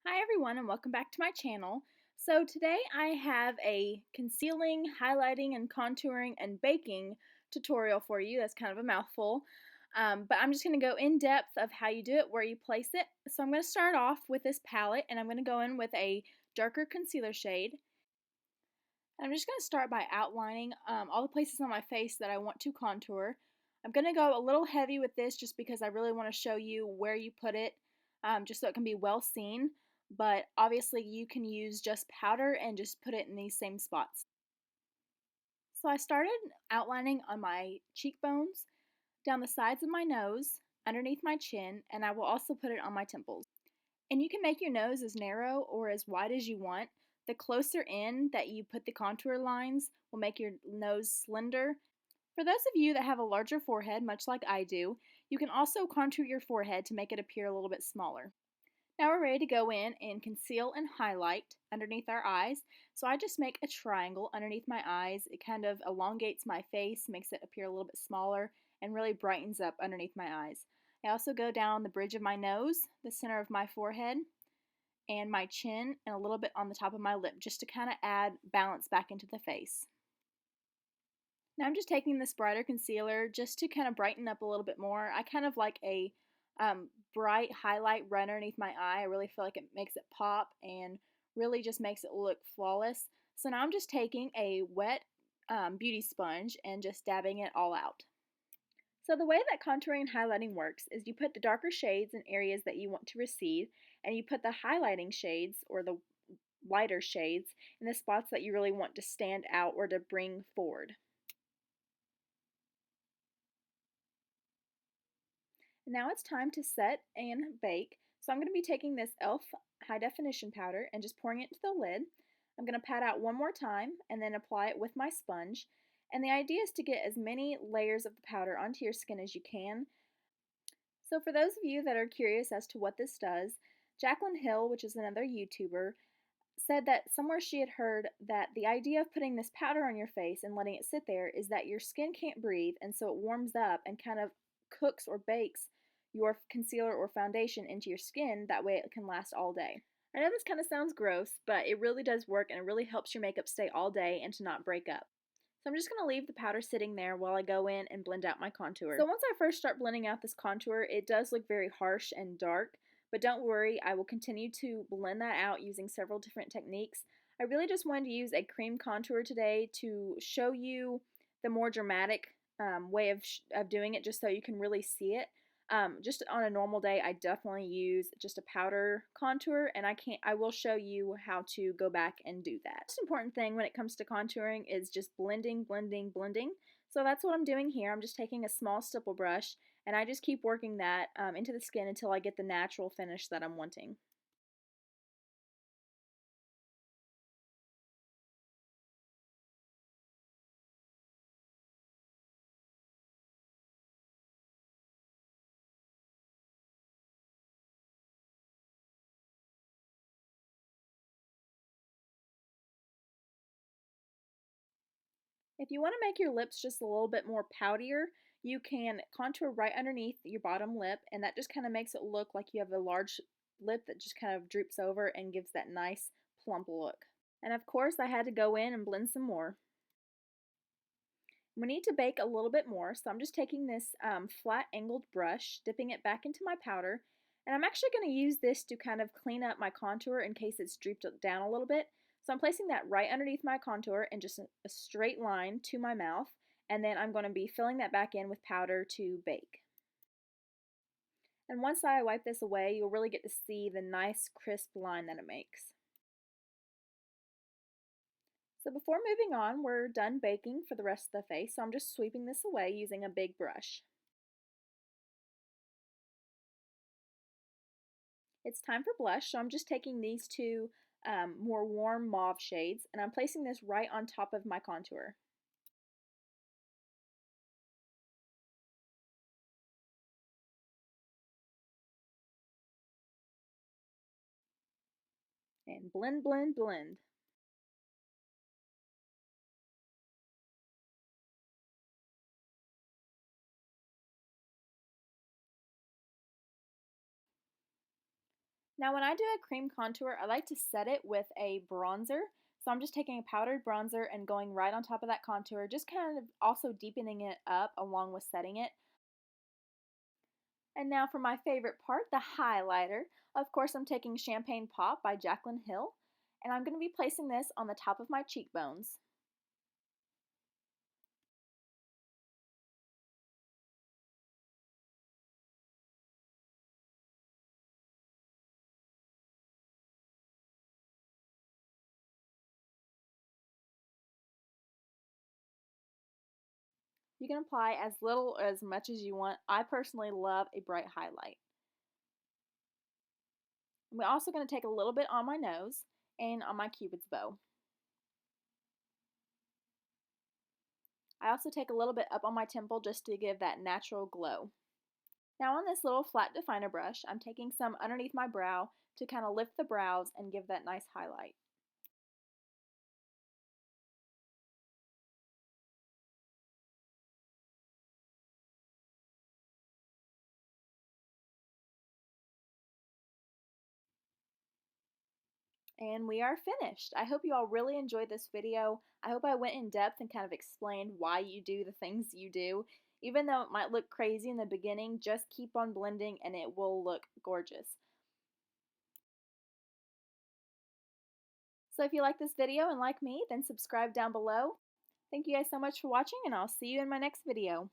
Hi everyone and welcome back to my channel. So today I have a concealing, highlighting, and contouring and baking tutorial for you. That's kind of a mouthful. But I'm just going to go in depth of how you do it, where you place it. So I'm going to start off with this palette and I'm going to go in with a darker concealer shade. And I'm just going to start by outlining all the places on my face that I want to contour. I'm going to go a little heavy with this just because I really want to show you where you put it, just so it can be well seen. But obviously you can use just powder and just put it in these same spots. So I started outlining on my cheekbones, down the sides of my nose, underneath my chin, and I will also put it on my temples. And you can make your nose as narrow or as wide as you want. The closer in that you put the contour lines will make your nose slender. For those of you that have a larger forehead, much like I do, you can also contour your forehead to make it appear a little bit smaller. Now we're ready to go in and conceal and highlight underneath our eyes. So I just make a triangle underneath my eyes. It kind of elongates my face, makes it appear a little bit smaller, and really brightens up underneath my eyes. I also go down the bridge of my nose, the center of my forehead, and my chin, and a little bit on the top of my lip, just to kind of add balance back into the face. Now I'm just taking this brighter concealer just to kind of brighten up a little bit more. I kind of like a bright highlight right underneath my eye. I really feel like it makes it pop and really just makes it look flawless. So now I'm just taking a wet beauty sponge and just dabbing it all out. So the way that contouring and highlighting works is you put the darker shades in areas that you want to recede, and you put the highlighting shades or the lighter shades in the spots that you really want to stand out or to bring forward. Now it's time to set and bake. So I'm going to be taking this e.l.f. high definition powder and just pouring it into the lid. I'm going to pat out one more time and then apply it with my sponge. And the idea is to get as many layers of the powder onto your skin as you can. So for those of you that are curious as to what this does, Jaclyn Hill, which is another YouTuber, said that somewhere she had heard that the idea of putting this powder on your face and letting it sit there is that your skin can't breathe, and so it warms up and kind of cooks or bakes your concealer or foundation into your skin. That way it can last all day. I know this kind of sounds gross, but it really does work and it really helps your makeup stay all day and to not break up. So I'm just going to leave the powder sitting there while I go in and blend out my contour. So once I first start blending out this contour, it does look very harsh and dark, but don't worry, I will continue to blend that out using several different techniques. I really just wanted to use a cream contour today to show you the more dramatic way of doing it, just so you can really see it. Just on a normal day, I definitely use just a powder contour, and I will show you how to go back and do that. The most important thing when it comes to contouring is just blending, blending, blending. So that's what I'm doing here. I'm just taking a small stipple brush, and I just keep working that into the skin until I get the natural finish that I'm wanting. If you want to make your lips just a little bit more poutier, you can contour right underneath your bottom lip, and that just kind of makes it look like you have a large lip that just kind of droops over and gives that nice plump look. And of course, I had to go in and blend some more. We need to bake a little bit more, so I'm just taking this flat angled brush, dipping it back into my powder, and I'm actually going to use this to kind of clean up my contour in case it's drooped down a little bit. So I'm placing that right underneath my contour in just a straight line to my mouth, and then I'm going to be filling that back in with powder to bake. And once I wipe this away, you'll really get to see the nice crisp line that it makes. So before moving on, we're done baking for the rest of the face, so I'm just sweeping this away using a big brush. It's time for blush, so I'm just taking these two more warm mauve shades, and I'm placing this right on top of my contour. And blend, blend, blend. Now when I do a cream contour, I like to set it with a bronzer. So I'm just taking a powdered bronzer and going right on top of that contour, just kind of also deepening it up along with setting it. And now for my favorite part, the highlighter. Of course, I'm taking Champagne Pop by Jaclyn Hill, and I'm going to be placing this on the top of my cheekbones. You can apply as little or as much as you want. I personally love a bright highlight. I'm also going to take a little bit on my nose and on my cupid's bow. I also take a little bit up on my temple just to give that natural glow. Now on this little flat definer brush, I'm taking some underneath my brow to kind of lift the brows and give that nice highlight. And we are finished. I hope you all really enjoyed this video. I hope I went in depth and kind of explained why you do the things you do. Even though it might look crazy in the beginning, just keep on blending and it will look gorgeous. So if you like this video and like me, then subscribe down below. Thank you guys so much for watching, and I'll see you in my next video.